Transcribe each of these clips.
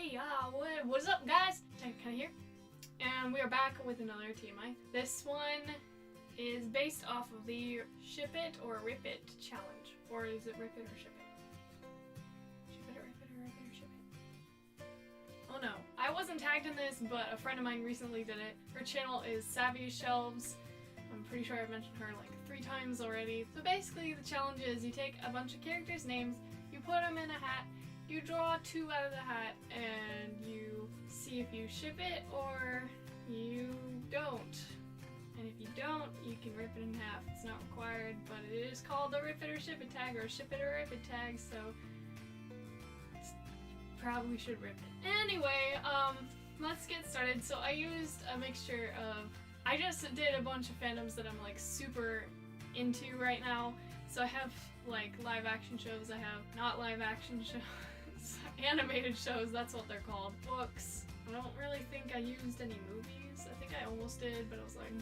Hey, what's up, guys? Can I hear? And we are back with another TMI. This one is based off of the Ship It or Rip It challenge. Or is it Rip It or Ship It? Ship It or Rip It or Rip It or Ship It? Oh no. I wasn't tagged in this, but a friend of mine recently did it. Her channel is Savvy Shelves. I'm pretty sure I've mentioned her like 3 times already. So basically the challenge is you take a bunch of characters' names, you put them in a hat, you draw 2 out of the hat, and you see if you ship it or you don't. And if you don't, you can rip it in half. It's not required, but it is called a Rip It or Ship It tag, or Ship It or Rip It tag, so you probably should rip it. Anyway, let's get started. So I used a mixture of, I just did a bunch of fandoms that I'm like super into right now. So I have like live action shows, I have not live action shows, animated shows, that's what they're called. Books. I don't really think I used any movies. I think I almost did, but I was like,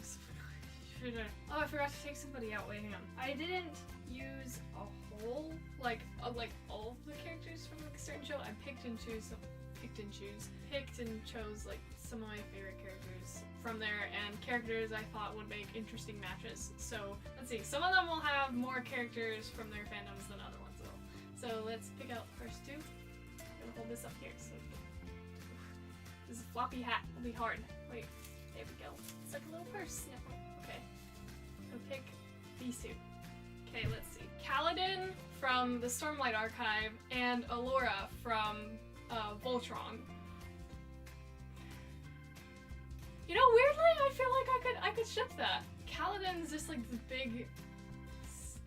should I? Oh, I forgot to take somebody out. Wait, hang on. I didn't use a whole, like all of the characters from like a certain show. I picked and chose like some of my favorite characters from there and characters I thought would make interesting matches. So let's see, some of them will have more characters from their fandoms than other ones will. So let's pick out the first 2. I'm gonna hold this up here. So this is a floppy hat. It'll be hard. Wait, there we go. It's like a little purse. Okay. So pick these 2. Okay, let's see. Kaladin from the Stormlight Archive and Allura from Voltron. You know, weirdly, I feel like I could ship that. Kaladin's just like this big,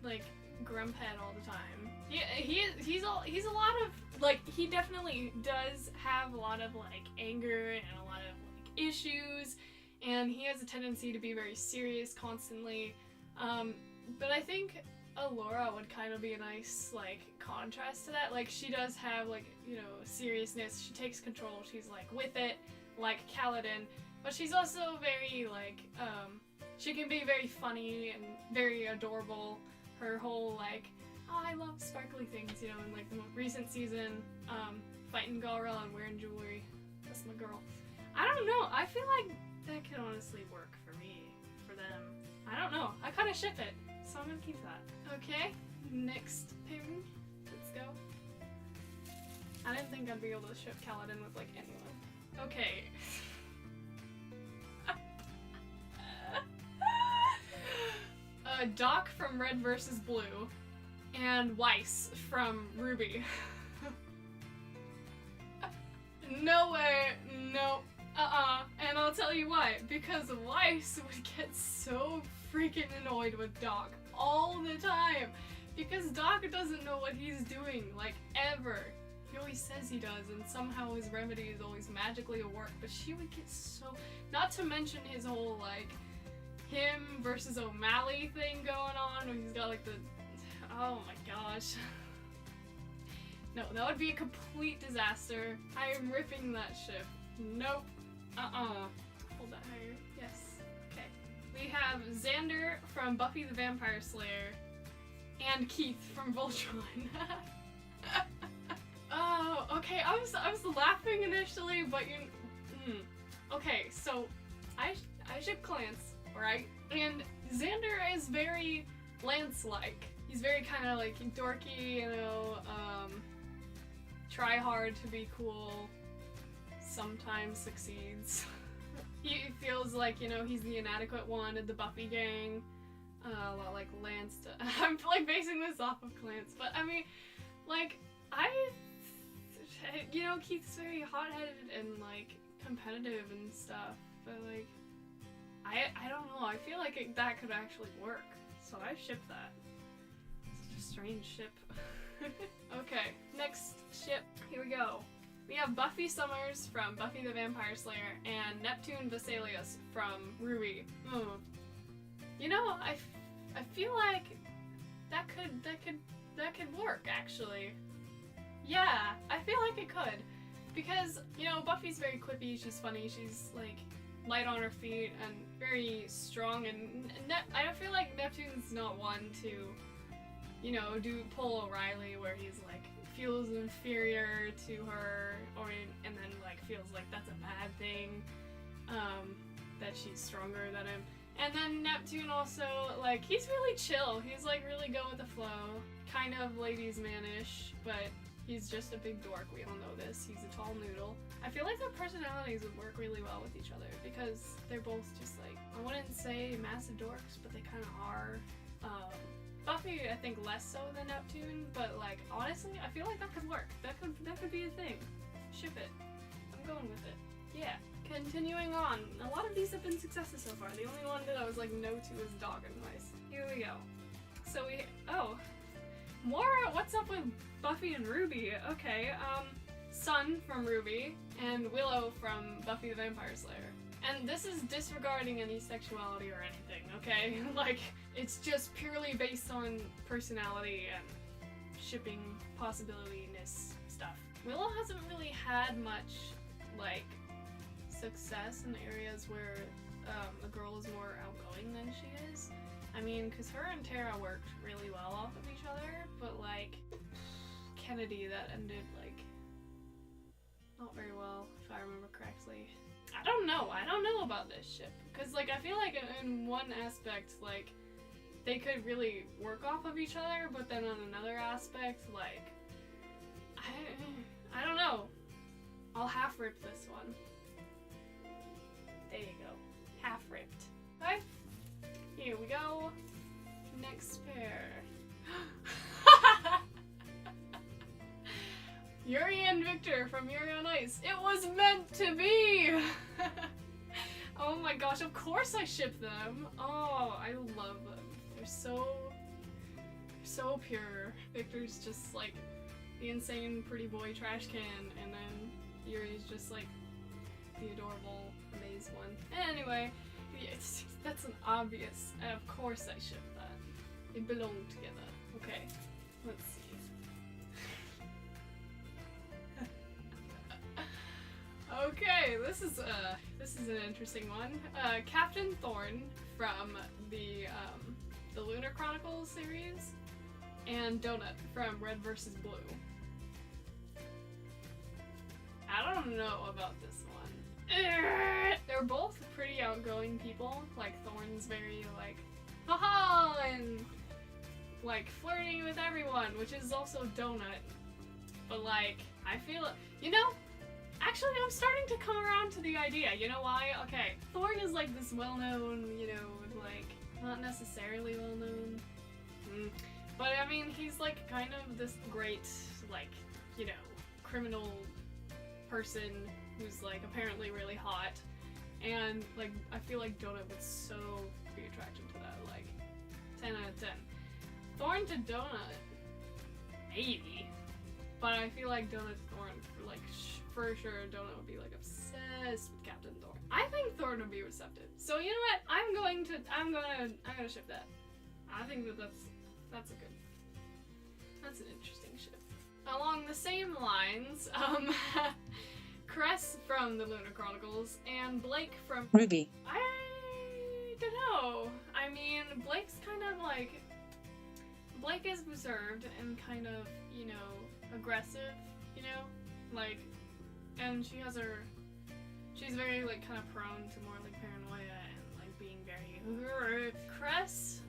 like, grump head all the time. He's a lot of, like, he definitely does have a lot of like anger and a lot of like issues, and he has a tendency to be very serious constantly. But I think Allura would kind of be a nice like contrast to that. Like, she does have like, you know, seriousness. She takes control. She's like with it, like Kaladin. But she's also very like, she can be very funny and very adorable. Her whole like, oh, I love sparkly things, you know, in like the most recent season, fighting Gara and wearing jewelry. That's my girl. I don't know. I feel like that could honestly work for me, for them. I don't know. I kind of ship it. So I'm gonna keep that. Okay, next pairing. Let's go. I didn't think I'd be able to ship Kaladin with like anyone. Okay. Doc from Red vs. Blue and Weiss from Ruby. No way, no. And I'll tell you why. Because Weiss would get so freaking annoyed with Doc all the time. Because Doc doesn't know what he's doing, like, ever. He always says he does, and somehow his remedies always magically work, but she would get so... Not to mention his whole, like, him versus O'Malley thing going on, where he's got, like, the... Oh my gosh. No, that would be a complete disaster. I am ripping that ship. Nope. Hold that higher. Yes. Okay. We have Xander from Buffy the Vampire Slayer and Keith from Voltron. Oh, okay. I was laughing initially, but you. Okay, so I ship Clance, right? And Xander is very Lance-like. He's very kind of like dorky, you know. Try hard to be cool. Sometimes succeeds. He feels like, you know, he's the inadequate one in the Buffy gang. A lot like Lance. I'm like basing this off of Clance, but I mean, like, you know, Keith's very hot-headed and like competitive and stuff, but like, I don't know. I feel like that could actually work, so I ship that. Such a strange ship. Okay, next ship. Here we go. We have Buffy Summers from Buffy the Vampire Slayer and Neptune Vesalius from Ruby. You know, I feel like that could work actually. Yeah, I feel like it could, because, you know, Buffy's very quippy. She's funny. She's like light on her feet and very strong. And I feel like Neptune's not one to, you know, pull O'Reilly where he's like feels inferior to her, and then like feels like that's a bad thing, that she's stronger than him. And then Neptune also, like, he's really chill. He's like really go with the flow, kind of ladies man-ish, but he's just a big dork. We all know this. He's a tall noodle. I feel like their personalities would work really well with each other because they're both just like, I wouldn't say massive dorks, but they kind of are. Buffy, I think less so than Neptune, but like honestly, I feel like that could work. That could be a thing. Ship it. I'm going with it. Yeah. Continuing on. A lot of these have been successes so far. The only one that I was like no to is Dog and Mice. Here we go. So more. What's up with Buffy and Ruby? Okay. Sun from Ruby and Willow from Buffy the Vampire Slayer. And this is disregarding any sexuality or anything, okay? Like, it's just purely based on personality and shipping possibility-ness stuff. Willow hasn't really had much, like, success in areas where a girl is more outgoing than she is. I mean, because her and Tara worked really well off of each other, but, like, Kennedy, that ended, like, not very well, if I remember correctly. I don't know about this ship, because like I feel like in one aspect like they could really work off of each other, but then on another aspect like I don't know. I'll half rip this one. There you go. Half ripped. Okay, here we go. Next pair. Yuri and Victor from Yuri on Ice. It was meant to be! Oh my gosh, of course I ship them. Oh, I love them. They're so pure. Victor's just like the insane pretty boy trash can, and then Yuri's just like the adorable amaze one. Anyway, that's an obvious. Of course I ship that. They belong together. Okay, let's see. Okay, this is an interesting one. Captain Thorn from the Lunar Chronicles series, and Donut from Red vs. Blue. I don't know about this one. They're both pretty outgoing people. Like Thorn's very like, haha, and like flirting with everyone, which is also Donut. But like, I feel, you know. Actually, I'm starting to come around to the idea. You know why? Okay, Thorn is like this well-known, you know, like, not necessarily well-known. But I mean, he's like kind of this great, like, you know, criminal person who's like apparently really hot. And like, I feel like Donut would so be attracted to that, like, 10 out of 10. Thorn to Donut, maybe. But I feel like Donut to Thorn, like, for sure, Donut would be like obsessed with Captain Thorn. I think Thorn would be receptive. So you know what? I'm gonna ship that. I think that's an interesting ship. Along the same lines, Cress from the Lunar Chronicles and Blake from Ruby. I don't know. I mean, Blake's kind of like, Blake is reserved and kind of, you know, aggressive, you know, like. And she's very, like, kind of prone to more, like, paranoia and, like, being very... Cress,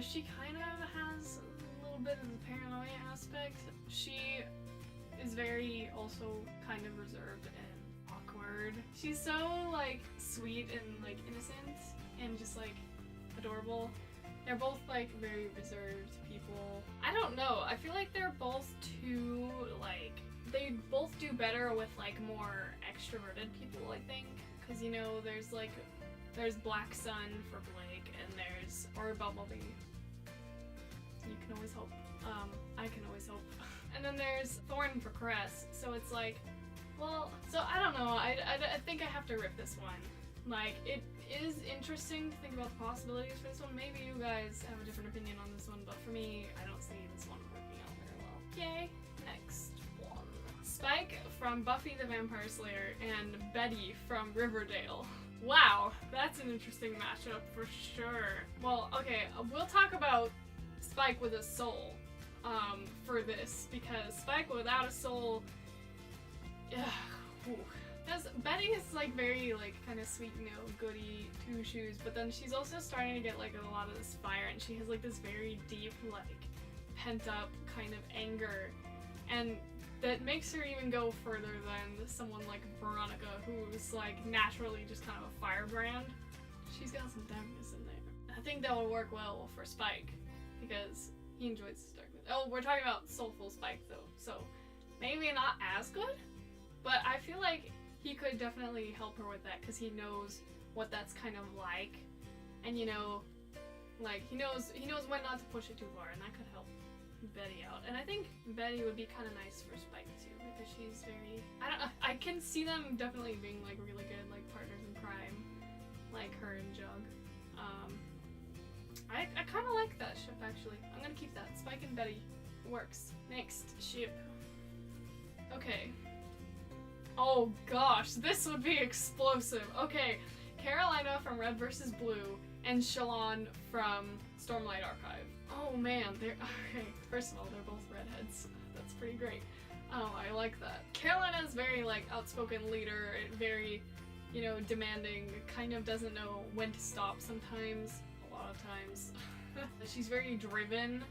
she kind of has a little bit of the paranoia aspect. She is very, also, kind of reserved and awkward. She's so, like, sweet and, like, innocent and just, like, adorable. They're both, like, very reserved people. I don't know. I feel like they're both too, like... They both do better with, like, more extroverted people, I think. Because, you know, there's Black Sun for Blake, and or Bumblebee. You can always hope. I can always hope. And then there's Thorn for Cress, so it's like, well, so I don't know, I think I have to rip this one. Like, it is interesting to think about the possibilities for this one. Maybe you guys have a different opinion on this one, but for me, I don't see this one working out very well. Yay! Next one. Spike from Buffy the Vampire Slayer and Betty from Riverdale. Wow, that's an interesting matchup for sure. Well, okay, we'll talk about Spike with a soul for this, because Spike without a soul, because Betty is like very like kind of sweet, you know, goody two shoes, but then she's also starting to get like a lot of this fire, and she has like this very deep like pent up kind of anger, and that makes her even go further than someone like Veronica, who's like naturally just kind of a firebrand. She's got some darkness in there. I think that would work well for Spike, because he enjoys his darkness. Oh, we're talking about soulful Spike though, so maybe not as good, but I feel like he could definitely help her with that, because he knows what that's kind of like, and you know, like he knows when not to push it too far, and that could help Betty out. And I think Betty would be kind of nice for Spike too, because she's very, I don't know, I can see them definitely being like really good like partners in crime, like her and Jug. I kind of like that ship actually. I'm gonna keep that. Spike and Betty works. Next ship. Okay. Oh gosh, this would be explosive. Okay, Carolina from Red vs. Blue and Shalon from Stormlight Archive. Oh man, they're okay. First of all, they're both redheads. That's pretty great. Oh, I like that. Carolina is very like outspoken leader, very, you know, demanding. Kind of doesn't know when to stop sometimes. A lot of times. She's very driven.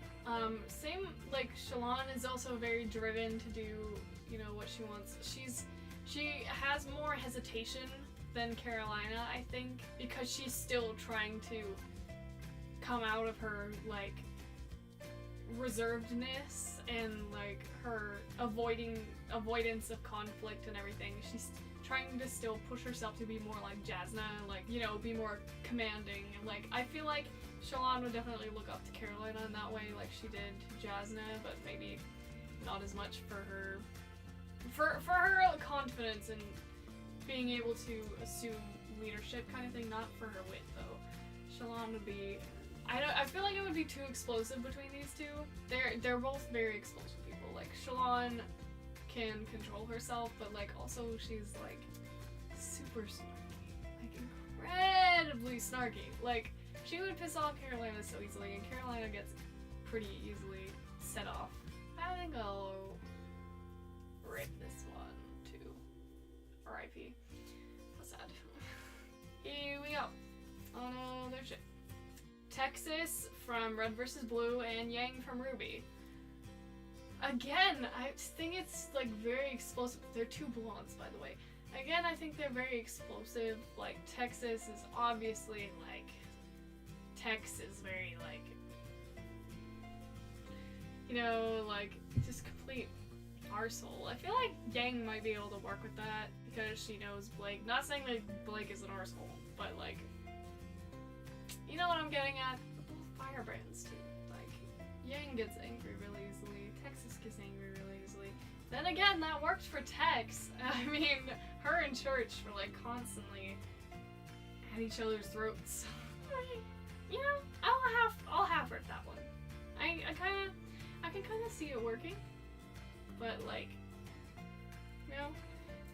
Same like Shalon is also very driven to do, you know, what she wants. She has more hesitation than Carolina, I think, because she's still trying to come out of her like reservedness and like her avoidance of conflict and everything. She's trying to still push herself to be more like Jasna, like, you know, be more commanding. And like I feel like Shalon would definitely look up to Carolina in that way, like she did to Jasna, but maybe not as much for her confidence and being able to assume leadership kind of thing, not for her wit though. Shalon would be, I feel like it would be too explosive between these two. They're both very explosive people. Like Shalon can control herself, but like also she's like super snarky, like incredibly snarky. Like she would piss off Carolina so easily, and Carolina gets pretty easily set off. I think I'll rip this one too. R.I.P. How sad. Here we go. On their ship. Texas from Red vs. Blue and Yang from Ruby. Again, I think it's like very explosive. They're two blondes, by the way. Again, I think they're very explosive. Like Texas is obviously like, Tex is very like, you know, like just complete arsehole. I feel like Yang might be able to work with that because she knows Blake. Not saying that Blake is an arsehole, but like, you know what I'm getting at? They're both firebrands too. Like, Yang gets angry really easily. Texas gets angry really easily. Then again, that worked for Tex. I mean, her and Church were like constantly at each other's throats. You know, I'll have rip that one. I can kind of see it working, but like, you know,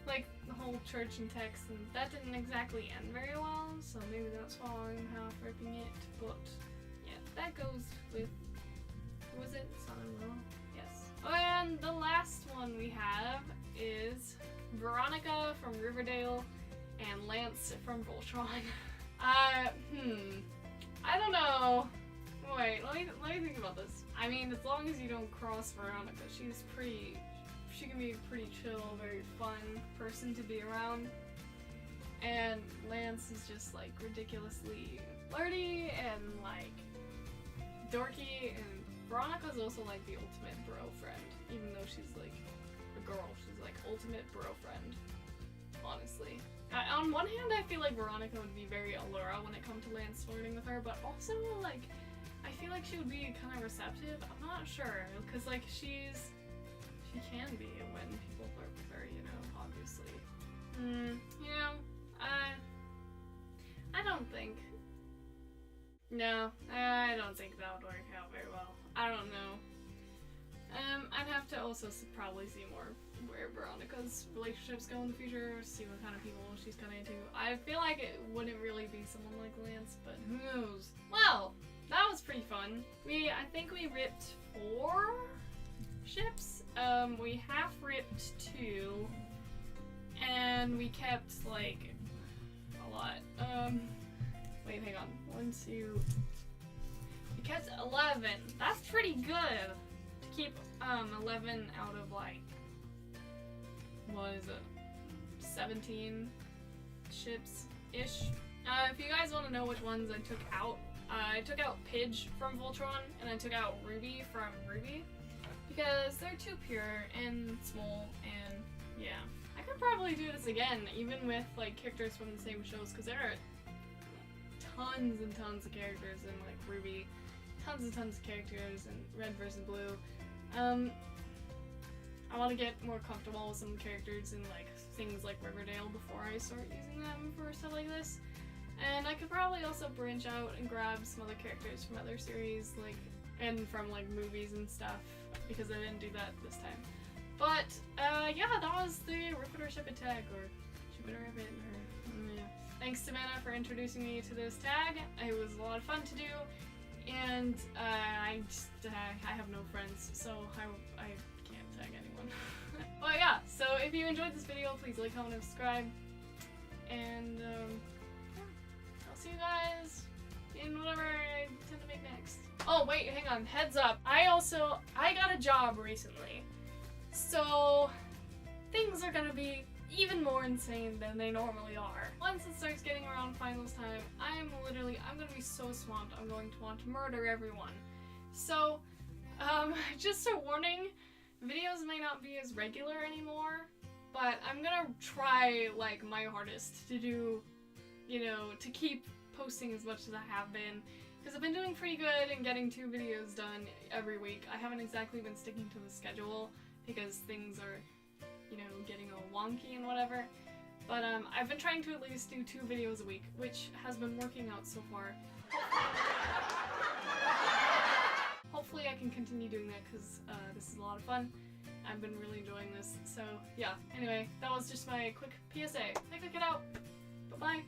like the whole Church and Tex, and that didn't exactly end very well, so maybe that's why I'm half ripping it. But yeah, that goes with, who was it? Son-in-law? Yes. Oh, and the last one we have is Veronica from Riverdale and Lance from Voltron. I don't know. Wait, let me think about this. I mean, as long as you don't cross Veronica, she can be a pretty chill, very fun person to be around. And Lance is just like ridiculously flirty and like dorky, and Veronica's also like the ultimate bro friend. Even though she's like a girl, she's like ultimate bro friend, honestly. On one hand, I feel like Veronica would be very Allura when it comes to Lance flirting with her, but also like I feel like she would be kind of receptive. I'm not sure, because like she can be when people flirt with her, you know, obviously. You know, I don't think. No, I don't think that would work out very well. I don't know. I'd have to also probably see more where Veronica's relationships go in the future, see what kind of people she's kind of into. I feel like it wouldn't really be someone like Lance, but who knows? Well, that was pretty fun. I think we ripped 4 ships. We half ripped 2, and we kept like a lot. Wait, hang on. 1, 2. We kept 11. That's pretty good to keep 11 out of like, what is it? 17 ships-ish. If you guys want to know which ones I took out Pidge from Voltron, and I took out Ruby from Ruby, because they're too pure and small, and yeah. I could probably do this again, even with like characters from the same shows, because there are tons and tons of characters in like Ruby, tons and tons of characters in Red vs. Blue. I want to get more comfortable with some characters in like things like Riverdale before I start using them for stuff like this. And I could probably also branch out and grab some other characters from other series, like, and from like movies and stuff, because I didn't do that this time. But yeah, that was the Rip It or Ship It tag, or Ship It or Rip It, or yeah. Thanks to Mana for introducing me to this tag. It was a lot of fun to do, and I have no friends, so I can't tag anyone. But yeah, so if you enjoyed this video, please like, comment, and subscribe, and I'll see you guys in whatever I intend to make next. Oh wait, hang on, heads up. I got a job recently, so things are gonna be even more insane than they normally are. Once it starts getting around finals time, I'm gonna be so swamped, I'm going to want to murder everyone. So, just a warning, videos may not be as regular anymore, but I'm gonna try like my hardest to do, you know, to keep posting as much as I have been, because I've been doing pretty good and getting 2 videos done every week. I haven't exactly been sticking to the schedule because things are, you know, getting all wonky and whatever, but I've been trying to at least do 2 videos a week, which has been working out so far. Hopefully I can continue doing that, because this is a lot of fun. I've been really enjoying this, so yeah. Anyway, that was just my quick PSA. Check it out. Bye-bye.